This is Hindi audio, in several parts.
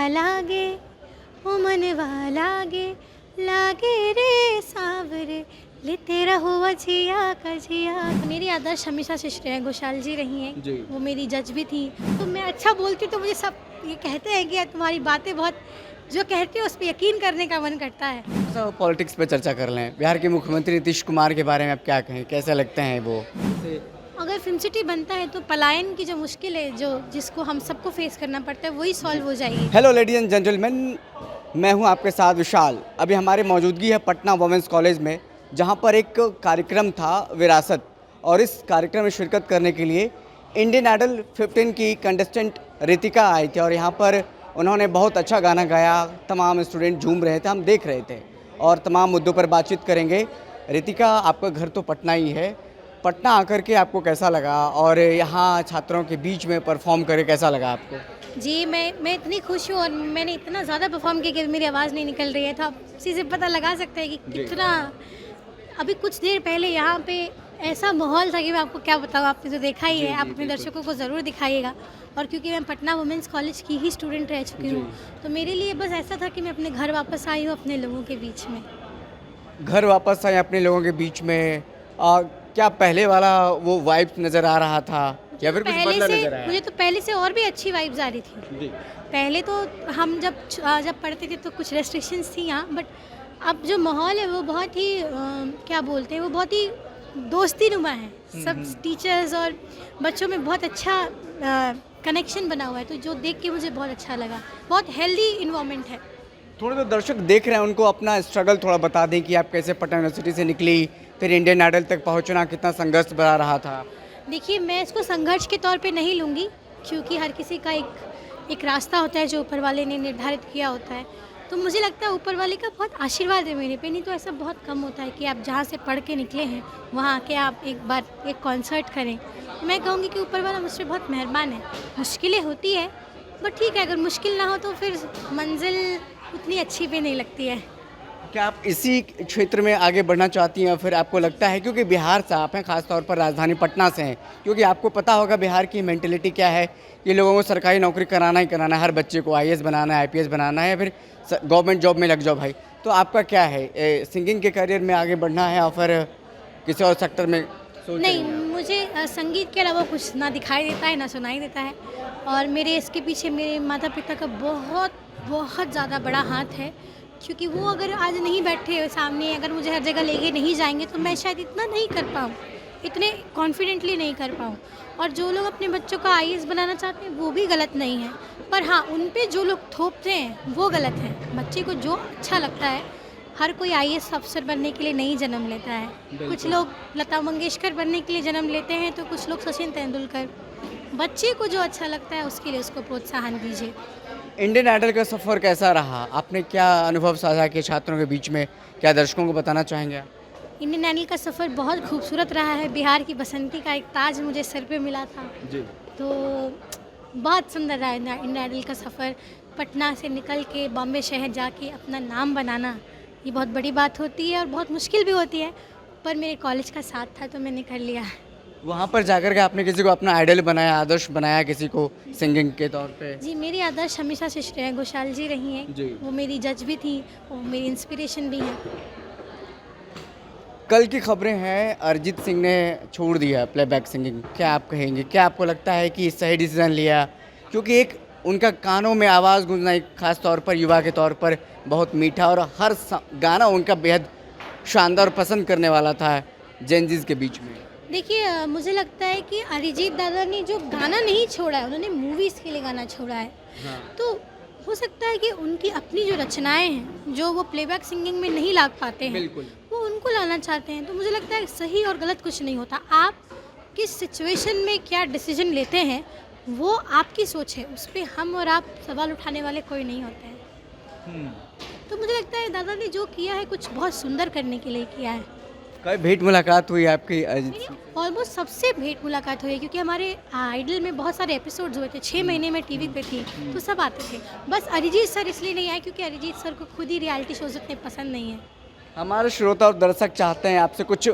लागे ओ मनवा लागे लागे रे सावरे लेते रहो अजिया कजिया। मेरी आदर्श हमेशा से श्रेया घोषाल जी रही जी। हैं, वो मेरी जज भी थी। तो मैं अच्छा बोलती हूँ तो मुझे सब ये कहते हैं कि यार तुम्हारी बातें बहुत, जो कहती हो उस पर यकीन करने का मन करता है। तो पॉलिटिक्स पे चर्चा कर लें। बिहार के मुख्यमंत्री नीतीश कुमार के बारे में आप क्या कहें, कैसे लगते हैं वो? अगर फिल्म सिटी बनता है तो पलायन की जो मुश्किल है, जो जिसको हम सबको फेस करना पड़ता है, वही सॉल्व हो जाएगी। हेलो लेडीज एंड जेंटलमैन, मैं हूं आपके साथ विशाल। अभी हमारी मौजूदगी है पटना वुमेंस कॉलेज में, जहां पर एक कार्यक्रम था विरासत, और इस कार्यक्रम में शिरकत करने के लिए इंडियन आइडल 15 की कंटेस्टेंट रितिका आई थी, और यहाँ पर उन्होंने बहुत अच्छा गाना गाया। तमाम स्टूडेंट झूम रहे थे, हम देख रहे थे, और तमाम मुद्दों पर बातचीत करेंगे। रितिका, आपका घर तो पटना ही है, पटना आकर के आपको कैसा लगा, और यहाँ छात्रों के बीच में परफॉर्म करके कैसा लगा आपको? जी, मैं इतनी खुश हूँ और मैंने इतना ज़्यादा परफॉर्म किया कि मेरी आवाज़ नहीं निकल रही है। तो आप इसी से पता लगा सकते हैं कि कितना। अभी कुछ देर पहले यहाँ पे ऐसा माहौल था कि मैं आपको क्या बताऊँ, आपने तो देखा ही है। आप अपने दर्शकों को ज़रूर दिखाइएगा। और क्योंकि मैं पटना वुमेंस कॉलेज की ही स्टूडेंट रह चुकी हूँ, तो मेरे लिए बस ऐसा था कि मैं अपने घर वापस आई हूँ, अपने लोगों के बीच में। घर वापस आए अपने लोगों के बीच में। क्या पहले वाला वो वाइब नज़र आ रहा था, या फिर कुछ बदला नज़र आया? मुझे तो पहले से और भी अच्छी वाइब्स आ रही थी। जी। पहले तो हम जब पढ़ते थे तो कुछ रेस्ट्रिक्शंस थी यहाँ, बट अब जो माहौल है वो बहुत ही क्या बोलते हैं, वो बहुत ही दोस्ती नुमा है। सब टीचर्स और बच्चों में बहुत अच्छा कनेक्शन बना हुआ है, तो जो देख के मुझे बहुत अच्छा लगा। बहुत हेल्दी इन्वायरमेंट है। थोड़े तो दर्शक देख रहे हैं, उनको अपना स्ट्रगल थोड़ा बता दें कि आप कैसे पटना यूनिवर्सिटी से निकली, फिर इंडियन आइडल तक पहुंचना कितना संघर्ष भरा रहा था। देखिए, मैं इसको संघर्ष के तौर पे नहीं लूँगी, क्योंकि हर किसी का एक रास्ता होता है जो ऊपर वाले ने निर्धारित किया होता है। तो मुझे लगता है ऊपर वाले का बहुत आशीर्वाद है मेरे पे। नहीं तो ऐसा बहुत कम होता है कि आप जहाँ से पढ़ के निकले हैं वहाँ आके आप एक बार एक कॉन्सर्ट करें। मैं कहूँगी कि ऊपर वाला मुझ पर बहुत मेहरबान है। मुश्किलें होती है, बट ठीक है, अगर मुश्किल ना हो तो फिर मंजिल उतनी अच्छी भी नहीं लगती है। क्या आप इसी क्षेत्र में आगे बढ़ना चाहती हैं, या फिर आपको लगता है, क्योंकि बिहार से आप हैं, खासतौर पर राजधानी पटना से हैं, क्योंकि आपको पता होगा बिहार की मेंटेलिटी क्या है कि लोगों को सरकारी नौकरी कराना ही कराना है, हर बच्चे को आईएएस बनाना है, आईपीएस बनाना है, या फिर गवर्नमेंट जॉब में लग जाओ भाई। तो आपका क्या है, सिंगिंग के करियर में आगे बढ़ना है, या फिर किसी और सेक्टर में सोच रही नहीं, हैं? मुझे संगीत के अलावा कुछ ना दिखाई देता है ना सुनाई देता है। और मेरे इसके पीछे मेरे माता पिता का बहुत बहुत ज़्यादा बड़ा हाथ है, क्योंकि वो अगर आज नहीं बैठे सामने, अगर मुझे हर जगह लेके नहीं जाएंगे तो मैं शायद इतना नहीं कर पाऊँ, इतने कॉन्फिडेंटली नहीं कर पाऊँ। और जो लोग अपने बच्चों का आईएएस बनाना चाहते हैं वो भी गलत नहीं है, पर हाँ, उन पे जो लोग थोपते हैं वो गलत है। बच्चे को जो अच्छा लगता है, हर कोई आईएएस अफसर बनने के लिए नहीं जन्म लेता है। कुछ लोग लता मंगेशकर बनने के लिए जन्म लेते हैं, तो कुछ लोग सचिन तेंदुलकर। बच्चे को जो अच्छा लगता है उसके लिए उसको प्रोत्साहन दीजिए। इंडियन आइडल का सफ़र कैसा रहा? आपने क्या अनुभव साझा किए छात्रों के बीच में, क्या दर्शकों को बताना चाहेंगे आप? इंडियन आइडल का सफ़र बहुत खूबसूरत रहा है। बिहार की बसंती का एक ताज मुझे सर पे मिला था, जी। तो बहुत सुंदर रहा इंडियन आइडल का सफ़र। पटना से निकल के बॉम्बे शहर जाके अपना नाम बनाना, ये बहुत बड़ी बात होती है और बहुत मुश्किल भी होती है, पर मेरे कॉलेज का साथ था तो मैंने कर लिया। वहाँ पर जाकर के आपने किसी को अपना आइडल बनाया, आदर्श बनाया किसी को सिंगिंग के तौर पे? जी, मेरी आदर्श हमेशा से श्रेया घोषाल जी रही हैं। जी। वो मेरी जज भी थी, वो मेरी इंस्पिरेशन भी हैं। कल की खबरें हैं, अरिजीत सिंह ने छोड़ दिया प्लेबैक सिंगिंग, क्या आप कहेंगे? क्या आपको लगता है कि सही डिसीजन लिया? क्योंकि एक उनका कानों में आवाज़ गूंजना, एक खास तौर पर युवा के तौर पर बहुत मीठा, और हर गाना उनका बेहद शानदार और पसंद करने वाला था जेनजीज के बीच में। देखिए, मुझे लगता है कि अरिजीत दादा ने जो गाना नहीं छोड़ा है, उन्होंने मूवीज़ के लिए गाना छोड़ा है। तो हो सकता है कि उनकी अपनी जो रचनाएं हैं, जो वो प्लेबैक सिंगिंग में नहीं ला पाते हैं, बिल्कुल। वो उनको लाना चाहते हैं। तो मुझे लगता है सही और गलत कुछ नहीं होता। आप किस सिचुएशन में क्या डिसीजन लेते हैं वो आपकी सोच है, उस पर हम और आप सवाल उठाने वाले कोई नहीं होते हैं। तो मुझे लगता है दादा ने जो किया है कुछ बहुत सुंदर करने के लिए किया है। कई भेंट मुलाकात हुई आपकी अरिजीत मेरी सिंह? ऑलमोस्ट सबसे भेंट मुलाकात हुई है, क्योंकि हमारे आइडल में बहुत सारे एपिसोड्स हुए थे। 6 महीने में टीवी पे थी, तो सब आते थे। बस अरिजीत सर इसलिए नहीं आए क्योंकि अरिजीत सर को खुद ही रियलिटी शोज उतने पसंद नहीं है। हमारे श्रोता और दर्शक चाहते हैं आपसे कुछ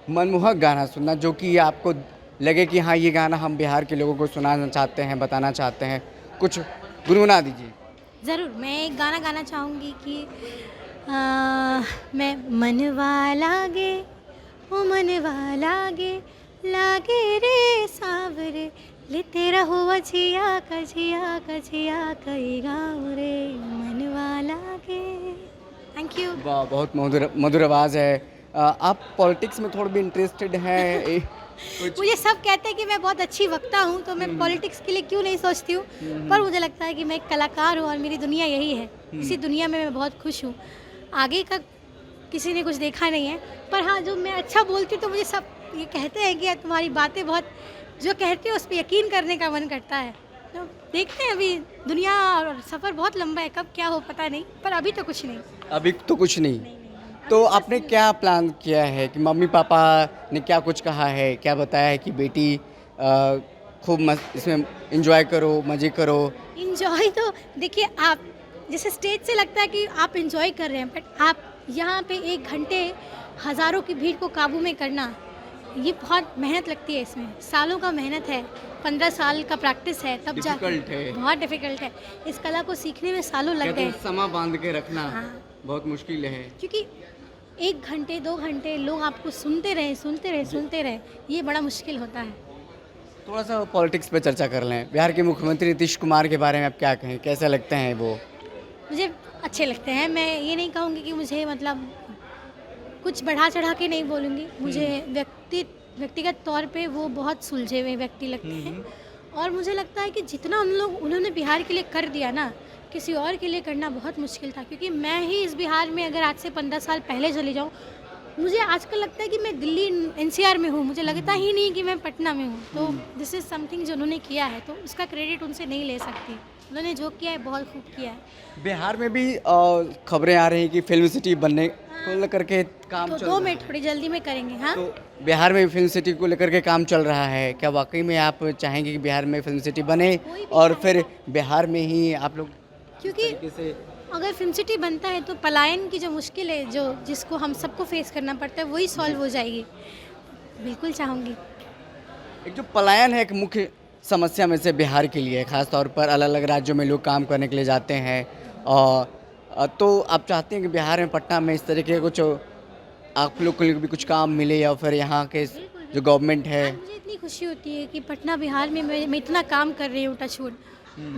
मनमोहक गाना सुनना, जो कि आपको लगे कि हाँ, ये गाना हम बिहार के लोगों को सुनाना चाहते हैं, बताना चाहते हैं। कुछ गुनगुना दीजिए। ज़रूर मैं एक गाना गाना चाहूँगी कि मैं मनवा लागे ओ मनवा लागे लागे रे सावरे लेते रहो अझिया कझिया कझिया कई गाँव रे मनवा लागे। Thank you. वाह, बहुत मधुर मधुर आवाज़ है। आप पॉलिटिक्स में थोड़ा भी इंटरेस्टेड हैं? कुछ मुझे सब कहते हैं कि मैं बहुत अच्छी वक्ता हूँ, तो मैं पॉलिटिक्स के लिए क्यों नहीं सोचती हूँ, पर मुझे लगता है कि मैं एक कलाकार हूँ और मेरी दुनिया यही है। इसी दुनिया में मैं बहुत खुश हूँ। आगे का किसी ने कुछ देखा नहीं है, पर हाँ जो मैं अच्छा बोलती हूँ तो मुझे सब ये कहते हैं कि यार तुम्हारी बातें बहुत, जो कहते हो उस पर यकीन करने का मन करता है। तो देखते हैं, अभी दुनिया और सफ़र बहुत लंबा है, कब क्या हो पता नहीं, पर अभी तो कुछ नहीं। अभी तो कुछ नहीं। तो आपने क्या प्लान किया है कि मम्मी पापा ने क्या कुछ कहा है, क्या बताया है कि बेटी खूब इसमें एंजॉय करो, मज़े करो? इंजॉय तो देखिए, आप जैसे स्टेज से लगता है कि आप इंजॉय कर रहे हैं, बट आप यहाँ पे 1 घंटे हज़ारों की भीड़ को काबू में करना, ये बहुत मेहनत लगती है। इसमें सालों का मेहनत है, 15 साल का प्रैक्टिस है, तब जा डिफिकल्ट है। बहुत डिफ़िकल्ट है। इस कला को सीखने में सालों लग कहते गए, हैं समा बांध के रखना हाँ। बहुत मुश्किल है। क्योंकि 1 घंटे 2 घंटे लोग आपको सुनते रहे सुनते रहे सुनते रहे, ये बड़ा मुश्किल होता है। थोड़ा सा पॉलिटिक्स पे चर्चा कर लें। बिहार के मुख्यमंत्री नीतीश कुमार के बारे में आप क्या कहें, कैसे लगते हैं वो? मुझे अच्छे लगते हैं। मैं ये नहीं कहूँगी कि मुझे मतलब कुछ बढ़ा चढ़ा के नहीं बोलूँगी। मुझे व्यक्तिगत तौर पे वो बहुत सुलझे हुए व्यक्ति लगते हैं, और मुझे लगता है कि जितना उन्होंने बिहार के लिए कर दिया ना, किसी और के लिए करना बहुत मुश्किल था। क्योंकि मैं ही इस बिहार में अगर आज से 15 साल पहले चली जाऊँ, मुझे आजकल लगता है कि मैं दिल्ली एनसीआर में हूँ, मुझे लगता ही नहीं कि मैं पटना में हूँ। तो दिस इज़ समथिंग जो उन्होंने किया है, तो उसका क्रेडिट उनसे नहीं ले सकती। उन्होंने जो किया है बहुत खूब किया है। बिहार में भी खबरें आ रही हैं कि फिल्म सिटी बनने को लेकर के काम तो चल 2 रहा मिनट थोड़ी जल्दी में करेंगे। हाँ, तो बिहार में भी फिल्म सिटी को लेकर के काम चल रहा है। क्या वाकई में आप चाहेंगे कि बिहार में फिल्म सिटी बने कोई भी और फिर बिहार में ही आप लोग क्योंकि तरीके से? अगर फिल्म सिटी बनता है तो पलायन की जो मुश्किल है, जो जिसको हम सबको फेस करना पड़ता है, वही सॉल्व हो जाएगी। बिल्कुल चाहूँगी। एक जो पलायन है एक मुख्य समस्या में से बिहार के लिए, खास तौर पर अलग अलग राज्यों में लोग काम करने के लिए जाते हैं, और तो आप चाहते हैं कि बिहार में, पटना में इस तरीके के कुछ आप लोग को भी कुछ काम मिले, या फिर यहाँ के जो गवर्नमेंट है? आज मुझे इतनी खुशी होती है कि पटना बिहार में मैं इतना काम कर रही हूँ, टचवुड,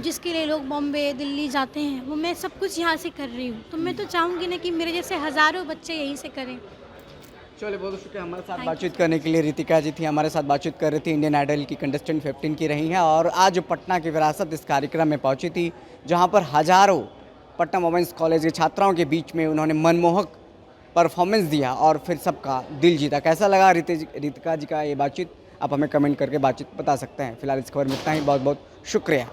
जिसके लिए लोग बॉम्बे दिल्ली जाते हैं, वो मैं सब कुछ यहाँ से कर रही हूँ। तो मैं तो चाहूँगी ना कि मेरे जैसे हज़ारों बच्चे यहीं से करें। चलिए, बहुत शुक्रिया। हमारे साथ बातचीत करने के लिए रितिका जी थी, हमारे साथ बातचीत कर रही थी, इंडियन आइडल की कंटेस्टेंट 15 की रही हैं, और आज पटना की विरासत इस कार्यक्रम में पहुंची थी, जहां पर हज़ारों पटना वुमेंस कॉलेज के छात्राओं के बीच में उन्होंने मनमोहक परफॉर्मेंस दिया और फिर सबका दिल जीता। कैसा लगा रितिका जी का ये बातचीत, आप हमें कमेंट करके बातचीत बता सकते हैं। फिलहाल इस खबर में इतना ही, बहुत बहुत शुक्रिया।